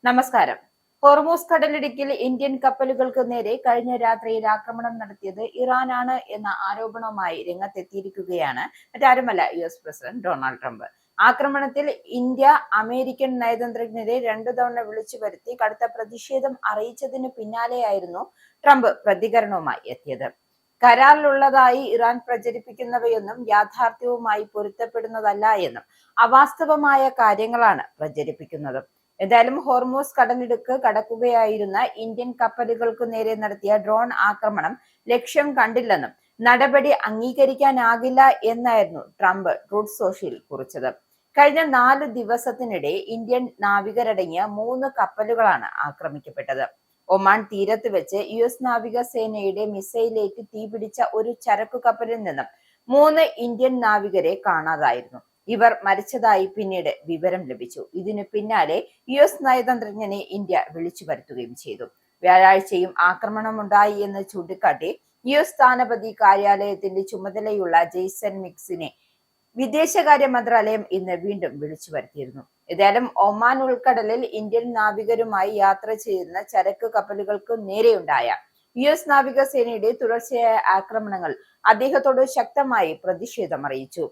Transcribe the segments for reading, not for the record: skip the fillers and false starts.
നമസ്കാരം. ഹോർമൂസ് കടലിടുക്കിൽ ഇന്ത്യൻ കപ്പലുകൾക്ക് നേരെ കഴിഞ്ഞ രാത്രിയിൽ ആക്രമണം നടത്തിയത് ഇറാനാണ് എന്ന ആരോപണവുമായി രംഗത്തെത്തിയിരിക്കുകയാണ് മറ്റാരുമല്ല US പ്രസിഡന്റ് ഡൊണാൾഡ് ട്രംപ്. ആക്രമണത്തിൽ ഇന്ത്യ അമേരിക്കൻ നയതന്ത്രജ്ഞരെ 2 തവണ വിളിച്ചു വരുത്തി കടുത്ത പ്രതിഷേധം അറിയിച്ചതിന് പിന്നാലെയായിരുന്നു ട്രംപ് പ്രതികരണവുമായി എത്തിയത്. കരാറിലുള്ളതായി ഇറാൻ പ്രചരിപ്പിക്കുന്നവയൊന്നും യാഥാർത്ഥ്യവുമായി പൊരുത്തപ്പെടുന്നതല്ല എന്നും അവാസ്തവമായ കാര്യങ്ങളാണ് പ്രചരിപ്പിക്കുന്നത്. എന്തായാലും ഹോർമൂസ് കടലിടുക്ക് കടക്കുകയായിരുന്ന ഇന്ത്യൻ കപ്പലുകൾക്കു നേരെ നടത്തിയ ഡ്രോൺ ആക്രമണം ലക്ഷ്യം കണ്ടില്ലെന്നും നടപടി അംഗീകരിക്കാനാകില്ല എന്നായിരുന്നു ട്രംപ് ട്രൂത്ത് സോഷ്യലിൽ കുറിച്ചത്. കഴിഞ്ഞ 4 ദിവസത്തിനിടെ ഇന്ത്യൻ നാവികരടങ്ങിയ 3 കപ്പലുകളാണ് ആക്രമിക്കപ്പെട്ടത്. ഒമാൻ തീരത്ത് വെച്ച് US നാവികസേനയുടെ മിസൈലേറ്റ് തീപിടിച്ച ഒരു ചരക്കു കപ്പലിൽ നിന്നും 3 ഇന്ത്യൻ നാവികരെ കാണാതായിരുന്നു. ഇവർ മരിച്ചതായി പിന്നീട് വിവരം ലഭിച്ചു. ഇതിനു പിന്നാലെ US നയതന്ത്രജ്ഞനെ ഇന്ത്യ വിളിച്ചു വരുത്തുകയും ചെയ്തു. വ്യാഴാഴ്ചയും ആക്രമണമുണ്ടായി എന്ന് ചൂണ്ടിക്കാട്ടി US സ്ഥാനപതി കാര്യാലയത്തിന്റെ ചുമതലയുള്ള ജെയ്സൺ മിക്സിനെ വിദേശകാര്യ മന്ത്രാലയം ഇന്ന് വീണ്ടും വിളിച്ചു വരുത്തിയിരുന്നു. ഏതായാലും ഒമാൻ ഉൾക്കടലിൽ ഇന്ത്യൻ നാവികരുമായി യാത്ര ചെയ്യുന്ന ചരക്ക് കപ്പലുകൾക്ക് നേരെയുണ്ടായ US നാവികസേനയുടെ തുടർച്ചയായ ആക്രമണങ്ങൾ അദ്ദേഹത്തോട് ശക്തമായി പ്രതിഷേധം അറിയിച്ചു.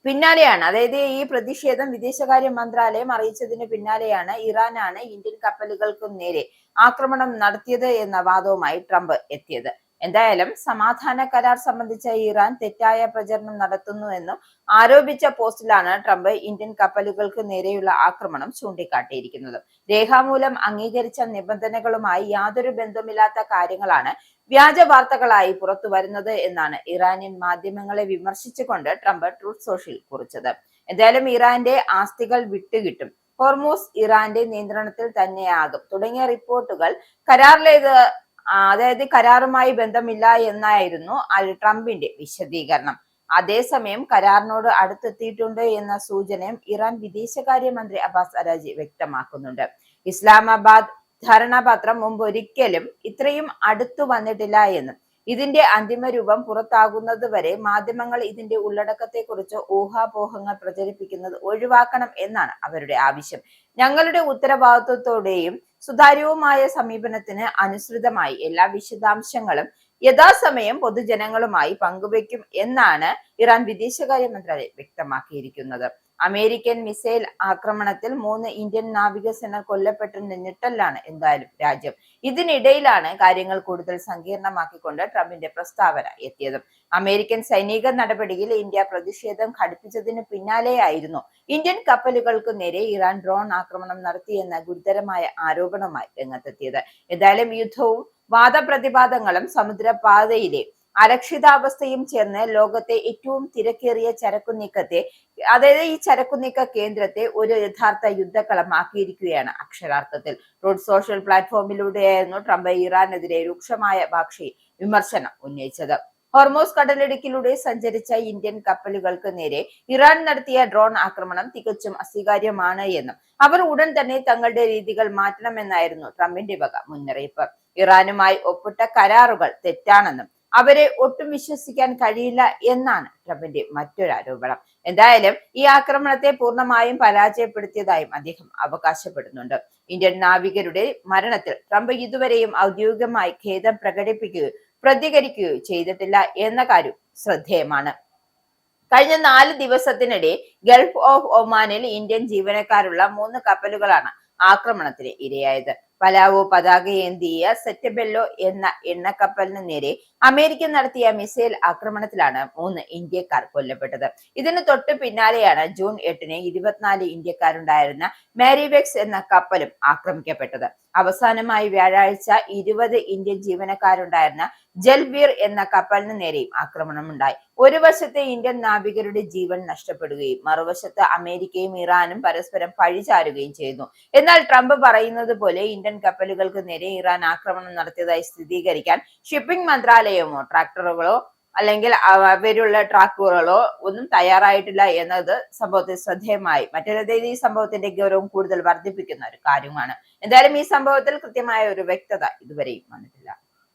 പിന്നാലെയാണ്, അതായത് ഈ പ്രതിഷേധം വിദേശകാര്യ മന്ത്രാലയം അറിയിച്ചതിന് പിന്നാലെയാണ് ഇറാനാണ് ഇന്ത്യൻ കപ്പലുകൾക്കു നേരെ ആക്രമണം നടത്തിയത് എന്ന വാദവുമായി ട്രംപ് എത്തിയത്. എന്തായാലും സമാധാന കരാർ സംബന്ധിച്ച ഇറാൻ തെറ്റായ പ്രചരണം നടത്തുന്നുവെന്നും ആരോപിച്ച പോസ്റ്റിലാണ് ട്രംപ് ഇന്ത്യൻ കപ്പലുകൾക്ക് നേരെയുള്ള ആക്രമണം ചൂണ്ടിക്കാട്ടിയിരിക്കുന്നത്. രേഖാമൂലം അംഗീകരിച്ച നിബന്ധനകളുമായി യാതൊരു ബന്ധമില്ലാത്ത കാര്യങ്ങളാണ് വ്യാജ വാർത്തകളായി പുറത്തു വരുന്നത് എന്നാണ് ഇറാനിയൻ മാധ്യമങ്ങളെ വിമർശിച്ചുകൊണ്ട് ട്രംപ് ട്രൂത്ത് സോഷ്യൽ കുറിച്ചത്. എന്തായാലും ഇറാന്റെ ആസ്തികൾ വിട്ടുകിട്ടും, ഹോർമൂസ് ഇറാന്റെ നിയന്ത്രണത്തിൽ തന്നെയാകും തുടങ്ങിയ റിപ്പോർട്ടുകൾ കരാറുമായി ബന്ധമില്ല എന്നായിരുന്നു ട്രംപിന്റെ വിശദീകരണം. അതേസമയം കരാറിനോട് അടുത്തെത്തിയിട്ടുണ്ട് എന്ന സൂചനയും ഇറാൻ വിദേശകാര്യമന്ത്രി അബ്ബാസ് അരാജി വ്യക്തമാക്കുന്നുണ്ട്. ഇസ്ലാമാബാദ് ധാരണാപത്രം മുമ്പൊരിക്കലും ഇത്രയും അടുത്തു വന്നിട്ടില്ല എന്നും ഇതിന്റെ അന്തിമ രൂപം പുറത്താകുന്നത് വരെ മാധ്യമങ്ങൾ ഇതിന്റെ ഉള്ളടക്കത്തെക്കുറിച്ച് ഊഹാപോഹങ്ങൾ പ്രചരിപ്പിക്കുന്നത് ഒഴിവാക്കണം എന്നാണ് അവരുടെ ആവശ്യം. ഞങ്ങളുടെ ഉത്തരവാദിത്വത്തോടെയും സുതാര്യവുമായ സമീപനത്തിന് അനുസൃതമായി എല്ലാ വിശദാംശങ്ങളും യഥാസമയം പൊതുജനങ്ങളുമായി പങ്കുവയ്ക്കും എന്നാണ് ഇറാൻ വിദേശകാര്യ മന്ത്രാലയം വ്യക്തമാക്കിയിരിക്കുന്നത്. അമേരിക്കൻ മിസൈൽ ആക്രമണത്തിൽ 3 ഇന്ത്യൻ നാവികസേന കൊല്ലപ്പെട്ടതിന്റെ ഞെട്ടലാണ് എന്തായാലും രാജ്യം. ഇതിനിടയിലാണ് കാര്യങ്ങൾ കൂടുതൽ സങ്കീർണമാക്കിക്കൊണ്ട് ട്രംപിന്റെ പ്രസ്താവന എത്തിയത്. അമേരിക്കൻ സൈനിക നടപടിയിൽ ഇന്ത്യ പ്രതിഷേധം ഘടിപ്പിച്ചതിന് പിന്നാലെയായിരുന്നു ഇന്ത്യൻ കപ്പലുകൾക്ക് നേരെ ഇറാൻ ഡ്രോൺ ആക്രമണം നടത്തിയെന്ന ഗുരുതരമായ ആരോപണവുമായി രംഗത്തെത്തിയത്. എന്തായാലും യുദ്ധവും വാദപ്രതിവാദങ്ങളും സമുദ്രപാതയിലെ അരക്ഷിതാവസ്ഥയും ചേർന്ന് ലോകത്തെ ഏറ്റവും തിരക്കേറിയ ഈ ചരക്കുനീക്ക കേന്ദ്രത്തെ ഒരു യഥാർത്ഥ യുദ്ധക്കളമാക്കിയിരിക്കുകയാണ് അക്ഷരാർത്ഥത്തിൽ. ട്രൂത്ത് സോഷ്യൽ പ്ലാറ്റ്ഫോമിലൂടെയായിരുന്നു ട്രംപ് ഇറാനെതിരെ രൂക്ഷമായ ഭാഷയിൽ വിമർശനം ഉന്നയിച്ചത്. ഹോർമൂസ് കടലിടുക്കിലൂടെ സഞ്ചരിച്ച ഇന്ത്യൻ കപ്പലുകൾക്ക് നേരെ ഇറാൻ നടത്തിയ ഡ്രോൺ ആക്രമണം തികച്ചും അസ്വീകാര്യമാണ് എന്നും അവർ ഉടൻ തന്നെ തങ്ങളുടെ രീതികൾ മാറ്റണമെന്നായിരുന്നു ട്രംപിന്റെ വക മുന്നറിയിപ്പ്. ഇറാനുമായി ഒപ്പിട്ട കരാറുകൾ തെറ്റാണെന്നും അവരെ ഒട്ടും വിശ്വസിക്കാൻ കഴിയില്ല എന്നാണ് ട്രംപിന്റെ മറ്റൊരു ആരോപണം. എന്തായാലും ഈ ആക്രമണത്തെ പൂർണ്ണമായും പരാജയപ്പെടുത്തിയതായും അദ്ദേഹം അവകാശപ്പെടുന്നുണ്ട്. ഇന്ത്യൻ നാവികരുടെ മരണത്തിൽ ട്രംപ് ഇതുവരെയും ഔദ്യോഗികമായി ഖേദം പ്രകടിപ്പിക്കുകയോ പ്രതികരിക്കുകയോ ചെയ്തിട്ടില്ല എന്ന കാര്യം ശ്രദ്ധേയമാണ്. കഴിഞ്ഞ 4 ദിവസത്തിനിടെ ഗൾഫ് ഓഫ് ഒമാനിൽ ഇന്ത്യൻ ജീവനക്കാരുള്ള 3 കപ്പലുകളാണ് ആക്രമണത്തിന് ഇരയായത്. പലാവോ പതാകയേന്തിയ സെറ്റബെല്ലോ എന്ന എണ്ണക്കപ്പലിന് നേരെ അമേരിക്ക നടത്തിയ മിസൈൽ ആക്രമണത്തിലാണ് 3 ഇന്ത്യക്കാർ കൊല്ലപ്പെട്ടത്. ഇതിന് തൊട്ടു പിന്നാലെയാണ് ജൂൺ 8-ന് 24 ഇന്ത്യക്കാരുണ്ടായിരുന്ന മാരിവെക്സ് എന്ന കപ്പലും ആക്രമിക്കപ്പെട്ടത്. അവസാനമായി വ്യാഴാഴ്ച 20 ഇന്ത്യൻ ജീവനക്കാരുണ്ടായിരുന്ന ജൽവീർ എന്ന കപ്പലിന് നേരെയും ആക്രമണമുണ്ടായി. ഒരു വശത്ത് ഇന്ത്യൻ നാവികരുടെ ജീവൻ നഷ്ടപ്പെടുകയും മറുവശത്ത് അമേരിക്കയും ഇറാനും പരസ്പരം പഴിചാരുകയും ചെയ്യുന്നു. എന്നാൽ ട്രംപ് പറയുന്നത് പോലെ ഇന്ത്യൻ കപ്പലുകൾക്ക് നേരെ ഇറാൻ ആക്രമണം നടത്തിയതായി സ്ഥിരീകരിക്കാൻ ഷിപ്പിംഗ് മന്ത്രാലയമോ ട്രാക്ടറുകളോ അല്ലെങ്കിൽ അവരുള്ള ട്രാക്കുകളോ ഒന്നും തയ്യാറായിട്ടില്ല എന്നത് സംഭവത്തിൽ ശ്രദ്ധേയമായി ഈ സംഭവത്തിന്റെ ഗൗരവം കൂടുതൽ വർദ്ധിപ്പിക്കുന്ന ഒരു കാര്യമാണ്. എന്തായാലും ഈ സംഭവത്തിൽ കൃത്യമായ ഒരു വ്യക്തത ഇതുവരെയും വന്നിട്ടില്ല.